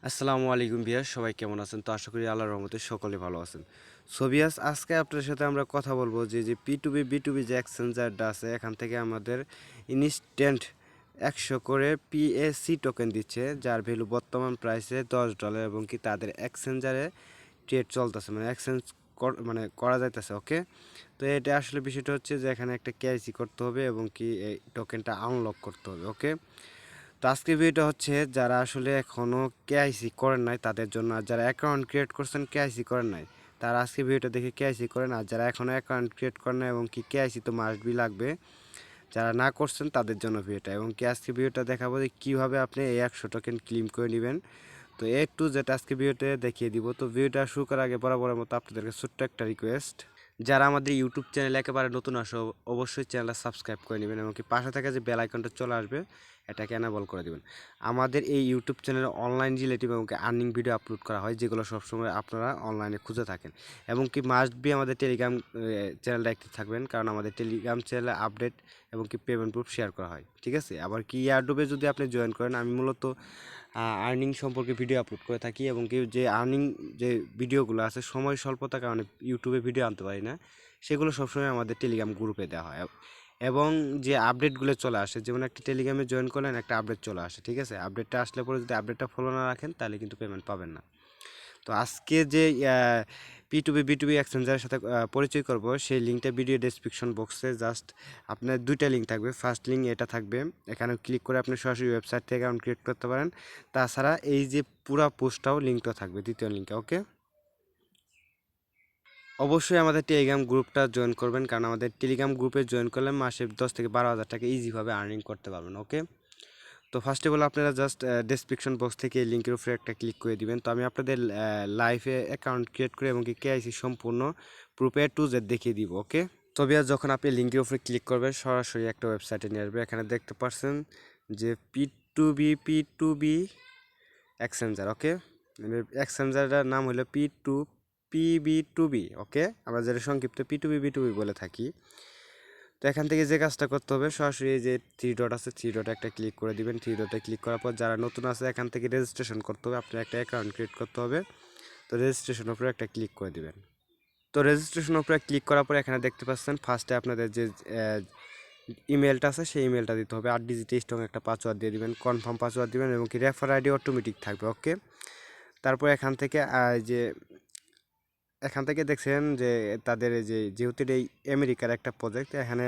আসসালামু আলাইকুম ভিউয়ার্স, সবাই কেমন আছেন? তো আশা করি আল্লাহর রহমতে সকলে ভালো আছেন। সো ভিউয়ার্স, আজকে আপনার সাথে আমরা কথা বলবো যে P2B B2B যে এক্সচেঞ্জারটা আছে, এখান থেকে আমাদের ইনস্ট্যান্ট 100 করে PAC টোকেন দিচ্ছে, যার ভ্যালু বর্তমান প্রাইসে $10 এবং কি তাদের এক্সচেঞ্জারে ট্রেড চলতেছে, মানে এক্সচেঞ্জ করা যাইতেছে। ওকে, তো এটা আসলে বিষয়টা হচ্ছে যে এখানে একটা কেওয়াইসি করতে হবে এবং কি এই টোকেনটা আনলক করতে হবে। ওকে, তো আজকের ভিডিওটা হচ্ছে যারা আসলে এখনও কেআইসি করেন নাই তাদের জন্য, আর যারা অ্যাকাউন্ট ক্রিয়েট করছেন কেআইসি করেন নাই তারা আজকে ভিডিওটা দেখে কেআইসি করেন, আর যারা এখনও অ্যাকাউন্ট ক্রিয়েট করেন না এবং কি কেআইসি তো মাস্ট বি লাগবে, যারা না করছেন তাদের জন্য ভিডিওটা। এবং কি আজকে ভিডিওটা দেখাবো যে কীভাবে আপনি এই 100 টোকেন ক্লেম করে নেবেন। তো টু যেটা আজকে ভিডিওতে দেখিয়ে দিব। তো ভিডিওটা শুরু করার আগে বরাবরের মতো আপনাদেরকে ছোট্ট একটা রিকোয়েস্ট, যারা আমাদের ইউটিউব চ্যানেলে একেবারে নতুন আসো অবশ্যই চ্যানেলটা সাবস্ক্রাইব করে নেবেন এবং কি পাশে থাকা যে বেল আইকনটা চলে আসবে এটাকে এনেবল করে দেবেন। আমাদের এই ইউটিউব চ্যানেলে অনলাইন রিলেটিভ এবং আর্নিং ভিডিও আপলোড করা হয়, যেগুলো সবসময় আপনারা অনলাইনে খুঁজে থাকেন। এবং কি মাস্ট বি আমাদের টেলিগ্রাম চ্যানেলটা অ্যাক্টিভ থাকবেন, কারণ আমাদের টেলিগ্রাম চ্যানেলে আপডেট এবং কি পেমেন্ট প্রুফ শেয়ার করা হয়। ঠিক আছে, আবার কি এয়ারড্রপে যদি আপনি জয়েন করেন, আমি মূলত আর্নিং সম্পর্কে ভিডিও আপলোড করে থাকি এবং কি যে আর্নিং যে ভিডিওগুলো আছে সময় স্বল্পতার কারণে ইউটিউবে ভিডিও আনতে পারি না, সেগুলো সবসময় আমাদের টেলিগ্রাম গ্রুপে দেওয়া হয়। এবং যে আপডেটগুলো চলে আসে, যেমন একটা টেলিগ্রামে জয়েন করলেন একটা আপডেট চলে আসে, ঠিক আছে, আপডেটটা আসলে পরে যদি আপডেটটা ফলো না রাখেন তাহলে কিন্তু পেমেন্ট পাবেন না। তো আজকে যে P2B B2B এক্সচেঞ্জারের সাথে পরিচয় করব, সেই লিঙ্কটা ভিডিও ডেসক্রিপশন বক্সে জাস্ট আপনার দুইটা লিঙ্ক থাকবে। ফার্স্ট লিঙ্ক এটা থাকবে, এখানে ক্লিক করে আপনি সরাসরি ওয়েবসাইট থেকে অ্যাকাউন্ট ক্রিয়েট করতে পারেন। তাছাড়া এই যে পুরা পোস্টটাও লিঙ্কটা থাকবে দ্বিতীয় লিঙ্কে। ওকে, অবশ্যই আমাদের টেলিগ্রাম গ্রুপটা জয়েন করবেন, কারণ আমাদের টেলিগ্রাম গ্রুপে জয়েন করলে মাসে 10 থেকে 12 হাজার টাকা ইজিভাবে আর্নিং করতে পারবেন। ওকে, তো ফার্স্ট অফ অল আপনারা জাস্ট ডেসক্রিপশন বক্স থেকে এই লিঙ্কের উপরে একটা ক্লিক করে দিবেন। তো আমি আপনাদের লাইভে অ্যাকাউন্ট ক্রিয়েট করে এবং কি কেআইসি সম্পূর্ণ প্রুফ টু জেড দেখিয়ে দিব। ওকে, তবে আর যখন আপনি লিঙ্কের উপরে ক্লিক করবেন সরাসরি একটা ওয়েবসাইটে নিয়ে আসবে। এখানে দেখতে পাচ্ছেন যে P2B এক্সচেঞ্জার। ওকে, এক্সচেঞ্জারটার নাম হলো P2PB2B। ওকে, আমরা যেটা সংক্ষিপ্ত P2PB2B বলে থাকি। তো এখান থেকে যে কাজটা করতে হবে, সরাসরি যে থ্রি ডট আছে থ্রি ডটে একটা ক্লিক করে দিবেন। থ্রি ডটে ক্লিক করার পর যারা নতুন আছে এখান থেকে রেজিস্ট্রেশন করতে হবে, আপনার একটা অ্যাকাউন্ট ক্রিয়েট করতে হবে। তো রেজিস্ট্রেশনের উপরে একটা ক্লিক করে দিবেন। তো রেজিস্ট্রেশনের উপরে ক্লিক করার পর এখানে দেখতে পাচ্ছেন ফার্স্টে আপনাদের যে ইমেলটা আছে সেই ইমেলটা দিতে হবে, 8 ডিজিট স্ট্রং একটা পাসওয়ার্ড দিয়ে দিবেন, কনফার্ম পাসওয়ার্ড দিবেন এবং কি রেফার আইডি অটোমেটিক থাকবে। ওকে, তারপর এখান থেকে দেখছেন যে তাদের যেহেতু এই আমেরিকার একটা প্রজেক্ট, এখানে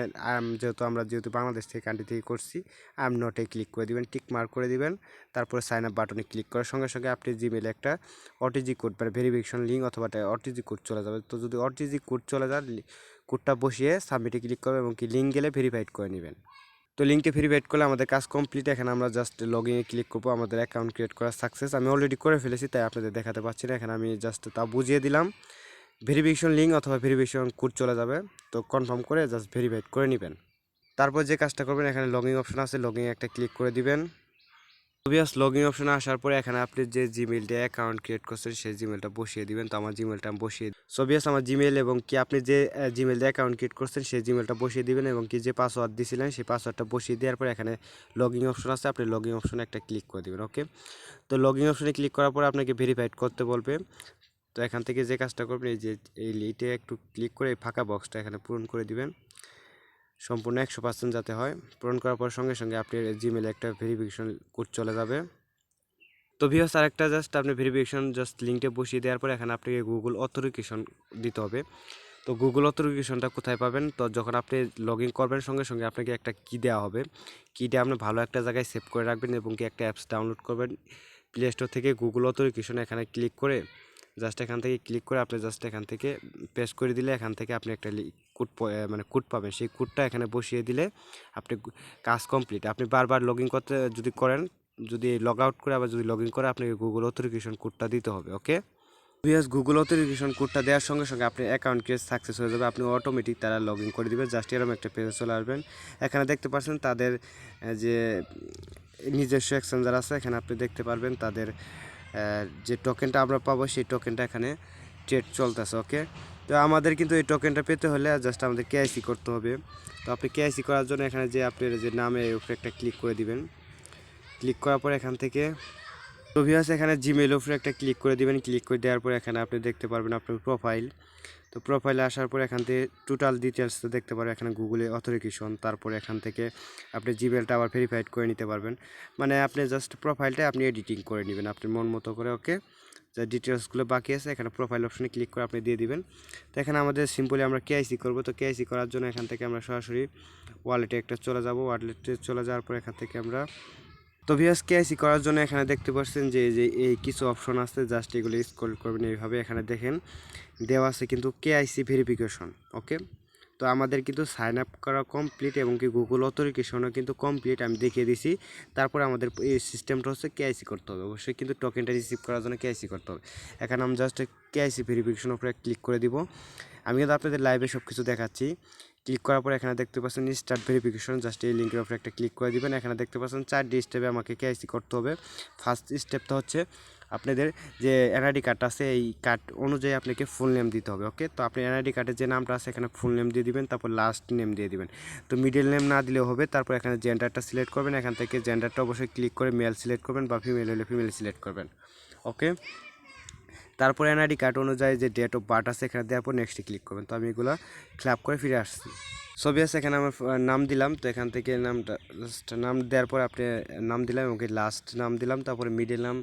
যেহেতু বাংলাদেশ থেকে কান্ট্রি থেকে করছি, আই এম নটে ক্লিক করে দিবেন, টিক মার্ক করে দিবেন। তারপরে সাইন আপ বাটনে ক্লিক করার সঙ্গে সঙ্গে আপনি জিমেলে একটা ওটিজি কোড মানে ভেরিফিকেশন লিঙ্ক অথবা ওটিজি কোড চলে যাবে। তো যদি ওটিজি কোড চলে যায়, কোডটা বসিয়ে সাবমিটে ক্লিক করবেন এবং কি লিঙ্ক গেলে ভেরিফাইড করে নেবেন। তো লিঙ্কে ভেরিফাইড করলে আমাদের কাজ কমপ্লিট। এখানে আমরা জাস্ট লগ ইনে ক্লিক করবো, আমাদের অ্যাকাউন্ট ক্রিয়েট করা সাকসেস। আমি অলরেডি করে ফেলেছি, তাই আপনাদের দেখাতে পাচ্ছি না। এখানে আমি জাস্ট তা বুঝিয়ে দিলাম, ভেরিফিকেশন লিঙ্ক অথবা ভেরিফিকেশন কোড চলে যাবে। তো কনফার্ম করে জাস্ট ভেরিফাইড করে নেবেন। তারপর যে কাজটা করবেন, এখানে লগইন অপশন আছে, লগইন একটা ক্লিক করে দিবেন। অবভিয়াস লগইন অপশনে আসার পরে এখানে আপনি যে জিমেল দিয়ে অ্যাকাউন্ট ক্রিয়েট করছেন সেই জিমেলটা বসিয়ে দিবেন। তো আমার জিমেলটা আমি বসিয়ে অবভিয়াস আমার জিমেল এবং কি আপনি যে জিমেল দিয়ে অ্যাকাউন্ট ক্রিয়েট করছেন সেই জিমেলটা বসিয়ে দিবেন এবং কি যে পাসওয়ার্ড দিয়েছিলেন সেই পাসওয়ার্ডটা বসিয়ে দেওয়ার পরে এখানে লগইন অপশন আছে, আপনি লগইন অপশনে একটা ক্লিক করে দিবেন। ওকে, তো লগইন অপশনে ক্লিক করার পরে আপনাকে ভেরিফাইড করতে বলবে। তো এখান থেকে যে কাজটা করবেন, এই লিটে একটু ক্লিক করে এই ফাঁকা বক্সটা এখানে পূরণ করে দিবেন, সম্পূর্ণ 100% যাতে হয়। পূরণ করার পর সঙ্গে সঙ্গে আপনার জিমেলে একটা ভেরিফিকেশন কোড চলে যাবে। তো ভিউয়ার্স, আরেকটা জাস্ট আপনি ভেরিফিকেশন জাস্ট লিঙ্কটা বসিয়ে দেওয়ার পর এখানে আপনাকে গুগল অথেন্টিকেশন দিতে হবে। তো গুগল অথেন্টিকেশনটা কোথায় পাবেন? তো যখন আপনি লগ ইন করবেন সঙ্গে সঙ্গে আপনাকে একটা কি দেওয়া হবে, কিটা আপনি ভালো একটা জায়গায় সেভ করে রাখবেন এবং কি একটা অ্যাপস ডাউনলোড করবেন প্লে স্টোর থেকে। গুগল অথেন্টিকেশন এখানে ক্লিক করে আপনি জাস্ট এখান থেকে পেস্ট করে দিলে এখান থেকে আপনি একটা কোড পাবেন। সেই কোডটা এখানে বসিয়ে দিলে আপনি কাজ কমপ্লিট। আপনি বারবার লগ ইন করতে যদি লগ আউট করে আবার যদি লগ ইন করে আপনাকে গুগল অথেন্টিকেশন কোডটা দিতে হবে। ওকে, ভিএস গুগল অথেন্টিকেশন কোডটা দেওয়ার সঙ্গে সঙ্গে আপনি অ্যাকাউন্ট ক্রিয়েট সাকসেস হয়ে যাবে, আপনি অটোমেটিক তারা লগ ইন করে দিবে। জাস্ট এরকম একটা পেজে চলে আসবেন। এখানে দেখতে পাচ্ছেন তাদের যে নিজস্ব এক্সচেঞ্জার আছে, এখানে আপনি দেখতে পারবেন তাদের যে টোকেনটা আমরা পাবো সেই টোকেনটা এখানে ট্রেড চলতেছে। ওকে, তো আমাদের কিন্তু এই টোকেনটা পেতে হলে জাস্ট আমাদের কেআইসি করতে হবে। তো আপনি কেআইসি করার জন্য এখানে যে আপনার যে নামে উপরে একটা ক্লিক করে দিবেন। ক্লিক করার পর এখান থেকে তো ভিউয়ার্স এখানে জিমেইল উপরে একটা ক্লিক করে দিবেন। ক্লিক করে দেওয়ার পর এখানে আপনি দেখতে পারবেন আপনার প্রোফাইল। তো প্রোফাইলে আসার পর এখান থেকে টোটাল ডিটেলস দেখতে পারবেন, এখানে গুগলে অথেন্টিকেশন, তারপরে এখান থেকে আপনি জিমেলটা আবার ভেরিফাইড করে নিতে পারবেন। মানে আপনি জাস্ট প্রোফাইলটা আপনি এডিটিং করে নেবেন আপনার মন মতো করে। ওকে, যে ডিটেলসগুলো বাকি আছে এখানে প্রোফাইল অপশনে ক্লিক করে আপনি দিয়ে দিবেন। তো এখানে আমাদের সিম্পলি আমরা কেআইসি করব। তো কেআইসি করার জন্য এখান থেকে আমরা সরাসরি ওয়ালেটে একটা চলে যাব। ওয়ালেটে চলে যাওয়ার পর এখান থেকে আমরা তো ভিউয়ার্স কেআইসি করার জন্য এখানে দেখতে পাচ্ছেন যে এই কিছু অপশন আছে, জাস্ট এগুলো স্ক্রল করবেন এইভাবে। এখানে দেখেন দেওয়া আছে কিন্তু কেআইসি ভেরিফিকেশন। ওকে, তো আমাদের কিন্তু সাইন আপ করা কমপ্লিট এবং কি গুগল অথেন্টিকেশনও কিন্তু কমপ্লিট, আমি দেখিয়ে দিছি। তারপরে আমাদের এই সিস্টেমটা হচ্ছে কেআইসি করতে হবে। অবশ্যই কিন্তু টোকেনটা রিসিভ করার জন্য কেআইসি করতে হবে। এখানে আমি জাস্ট কেআইসি ভেরিফিকেশন উপরে ক্লিক করে দিব। আমি কিন্তু আপনাদের লাইভে সব কিছু দেখাচ্ছি। ক্লিক করার পর এখানে দেখতে পাচ্ছেন স্টার্ট ভেরিফিকেশন, জাস্ট এই লিঙ্কের উপরে একটা ক্লিক করে দিবেন। এখানে দেখতে পাচ্ছেন 4টি স্টেপে আমাকে কেআইসি করতে হবে। ফার্স্ট স্টেপটা হচ্ছে আপনাদের যে এনআইডি কার্ড আছে এই কার্ড অনুযায়ী আপনাকে ফুল নেম দিতে হবে। ওকে, তো আপনি এনআইডি কার্ডের যে নামটা আছে এখানে ফুল নেম দিয়ে দিবেন, তারপর লাস্ট নেম দিয়ে দিবেন। তো মিডল নেম না দিলেও হবে। তারপর এখানে জেন্ডারটা সিলেক্ট করবেন। এখান থেকে জেন্ডারটা অবশ্যই ক্লিক করে মেল সিলেক্ট করবেন, বা ফিমেল হলে ফিমেল সিলেক্ট করবেন। ওকে, তারপর এনআইডি কার্ড অনুযায়ী যে ডেট অফ বার্থ আছে এখানে দেওয়ার পর নেক্সটে ক্লিক করবেন। তো আমি এগুলো ক্লাব করে ফিরে আসছি। ছবি আছে এখানে আমার নাম দিলাম। তো এখান থেকে নামটা জাস্ট নাম দেওয়ার পর আপনি নাম দিলাম এবং লাস্ট নাম দিলাম। তারপরে মিডল নাম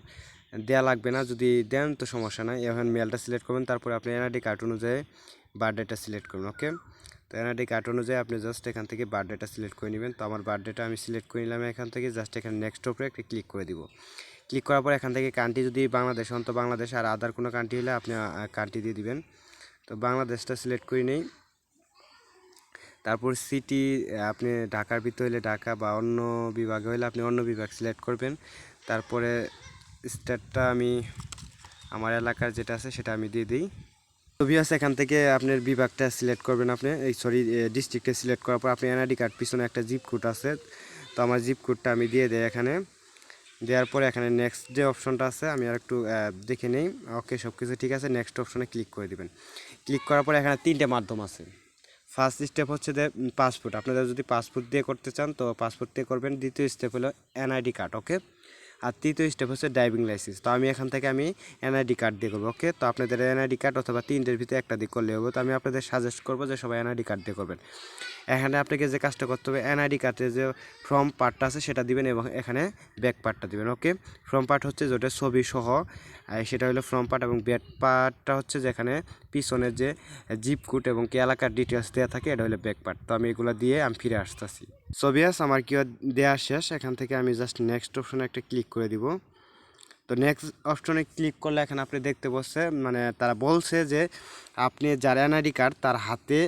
দেওয়া লাগবে না, যদি দেন তো সমস্যা নাই। এখন মেলটা সিলেক্ট করবেন, তারপরে আপনি এনআইডি কার্ড অনুযায়ী বার্থডেটা সিলেক্ট করবেন। ওকে, তো এনআইডি কার্ড অনুযায়ী আপনি জাস্ট এখান থেকে বার্থডেটা সিলেক্ট করে নেবেন। তো আমার বার্থডেটা আমি সিলেক্ট করে নিলাম। এখান থেকে জাস্ট এখানে নেক্সট উপরে একটা ক্লিক করে দিব। ক্লিক করার পর এখান থেকে কান্ট্রি যদি বাংলাদেশ হন তো বাংলাদেশ, আর আদার কোনো কান্ট্রি হলে আপনি কান্ট্রি দিয়ে দিবেন। তো বাংলাদেশটা সিলেক্ট করে নেই। তারপর সিটি আপনি ঢাকার ভিতর হলে ঢাকা, বা অন্য বিভাগে হলে আপনি অন্য বিভাগ সিলেক্ট করবেন। তারপরে স্টেটটা আমি আমার এলাকার যেটা আছে সেটা আমি দিয়ে দিই। তো ভিউয়ার্স এখান থেকে আপনার বিভাগটা সিলেক্ট করবেন। আপনি ডিস্ট্রিক্টে সিলেক্ট করার পর আপনি এনআইডি কার্ড পিছনে একটা জিপ কোড আছে, তো আমার জিপ কোডটা আমি দিয়ে দিই এখানে। দেওয়ার পরে এখানে নেক্সট যে অপশনটা আছে আমি আর একটু দেখে নেই। ওকে, সব কিছু ঠিক আছে। নেক্সট অপশনে ক্লিক করে দিবেন। ক্লিক করার পরে এখানে 3টে মাধ্যম আছে। ফার্স্ট স্টেপ হচ্ছে যে পাসপোর্ট, আপনারা যদি পাসপোর্ট দিয়ে করতে চান তো পাসপোর্ট দিয়ে করবেন। দ্বিতীয় স্টেপ হলো এনআইডি কার্ড। ওকে, আর তৃতীয় স্টেপ হচ্ছে ড্রাইভিং লাইসেন্স। তো আমি এখান থেকে আমি এনআইডি কার্ড দিয়ে করবো। ওকে, তো আপনাদের এনআইডি কার্ড অথবা 3টের ভিতরে একটা দিয়ে করলে হবে। তো আমি আপনাদের সাজেস্ট করবো যে সবাই এনআইডি কার্ড দিয়ে করবেন। এখানে আপনাকে যে কাজটা করতে হবে, এনআইডি কার্ডের যে ফর্ম পার্টটা আছে সেটা দিবেন এবং এখানে ব্যাক পার্টটা দিবেন। ওকে, ফর্ম পার্ট হচ্ছে যেটা ছবি সহ, সেটা হলো ফর্ম পার্ট, এবং ব্যাক পার্টটা হচ্ছে যেখানে পিছনের যে জিপ কোড এবং কি এলাকার ডিটেলস দেওয়া থাকে এটা হলো ব্যাক পার্ট। তো আমি এগুলো দিয়ে আমি ফিরে আসতেছি। ছবিয়াস আমার কি দেওয়া শেষ। এখান থেকে আমি জাস্ট নেক্সট অপশনে একটা ক্লিক করে দিব। তো নেক্সট অপশনে ক্লিক করলে এখানে আপনি দেখতে পাচ্ছে মানে তারা বলছে যে আপনি যার এনআইডি কার্ড তার হাতে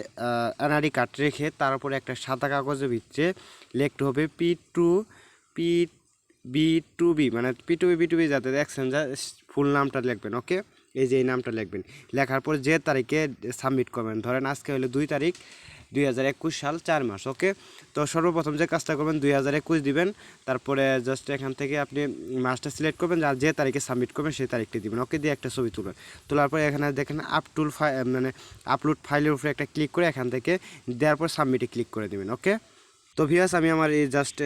এনআইডি কার্ড রেখে তার উপরে একটা সাদা কাগজের ভিতরে লিখতে হবে P2PB2B, মানে P2PB2B যাতে এক্সচেঞ্জার ফুল নামটা লিখবেন। ওকে, এই যে এই নামটা লিখবেন। লেখার পর যে তারিখে সাবমিট করবেন, ধরেন আজকে হলো 2 তারিখ 2021 সাল 4 মাস। ওকে, তো সর্বপ্রথম যে কাজটা করবেন 2021 দিবেন। তারপরে জাস্ট এখান থেকে আপনি মাসটা সিলেক্ট করবেন, আর যে তারিখে সাবমিট করবেন সেই তারিখটি দিবেন। ওকে, দিয়ে একটা ছবি তুলবেন। তোলার পরে এখানে দেখেন মানে আপলোড ফাইলের উপরে একটা ক্লিক করে এখান থেকে দেওয়ার পর সাবমিটে ক্লিক করে দিবেন। ওকে, তো ভিউয়ার্স আমি আমার এই জাস্ট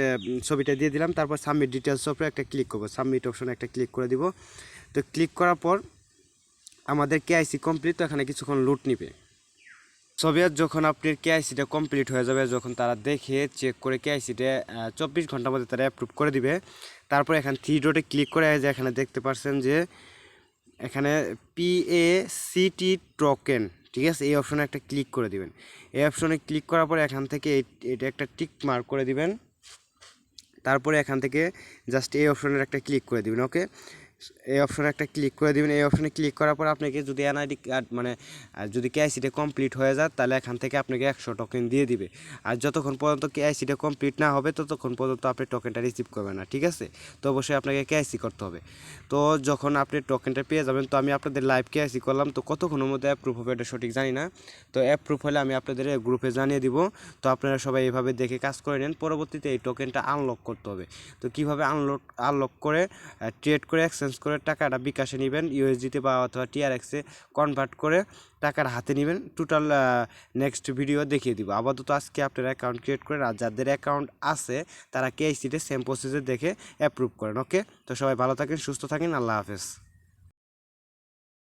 ছবিটা দিয়ে দিলাম। তারপর সাবমিট ডিটেলস উপরে একটা ক্লিক করবো, সাবমিট অপশনে একটা ক্লিক করে দিব। তো ক্লিক করার পর আমাদের কেআইসি কমপ্লিট। তো এখানে কিছুক্ষণ লোড নিবে। সবিয়ার যখন আপনার কেআইসিটা কমপ্লিট হয়ে যাবে, যখন তারা দেখে চেক করে কেআইসিটা 24 ঘন্টার মধ্যে তারা অ্যাপ্রুভ করে দিবে। তারপর এখানে 3 ডটে ক্লিক করে যে এখানে দেখতে পাচ্ছেন যে এখানে PACT টোকেন, ঠিক আছে, এই অপশনে একটা ক্লিক করে দিবেন। এই অপশনে ক্লিক করার পর এখান থেকে এটা একটা টিক মার্ক করে দিবেন। তারপরে এখান থেকে জাস্ট এই অপশনের একটা ক্লিক করে দিবেন। ওকে, এই অপশনে একটা ক্লিক করে দিবেন। এই অপশনে ক্লিক করার পর আপনাকে যদি এনআইডি কার্ড মানে যদি কেআইসিটা কমপ্লিট হয়ে যায় তাহলে এখান থেকে আপনাকে 100 টোকেন দিয়ে দিবে। আর যতক্ষণ পর্যন্ত কেআইসিটা কমপ্লিট না হবে ততক্ষণ পর্যন্ত আপনি টোকেনটা রিসিভ করবেন না, ঠিক আছে। তো অবশ্যই আপনাকে কেআইসি করতে হবে। তো যখন আপনি টোকেনটা পেয়ে যাবেন, তো আমি আপনাদের লাইভ কেআইসি করলাম, তো কতক্ষণের মধ্যে অ্যাপ্রুভ হবে এটা সঠিক জানি না। তো অ্যাপ্রুভ হলে আমি আপনাদের গ্রুপে জানিয়ে দিব। তো আপনারা সবাই এইভাবে দেখে কাজ করে নেন। পরবর্তীতে এই টোকেনটা আনলক করতে হবে। তো কীভাবে আনলক করে ট্রেড করে এক্সচেঞ্জ চেঞ্জ করে টাকাটা বিকাশে নেবেন, ইউএসডিতে বা অথবা টিআরএক্সে কনভার্ট করে টাকার হাতে নেবেন। টোটাল নেক্সট ভিডিও দেখিয়ে দিব। আপাতত আজকে আপনারা অ্যাকাউন্ট ক্রিয়েট করেন, আর যাদের অ্যাকাউন্ট আছে তারা কেআইসিতে সেম প্রসেসে দেখে অ্যাপ্রুভ করেন। ওকে, তো সবাই ভালো থাকেন, সুস্থ থাকেন, আল্লাহ হাফেজ।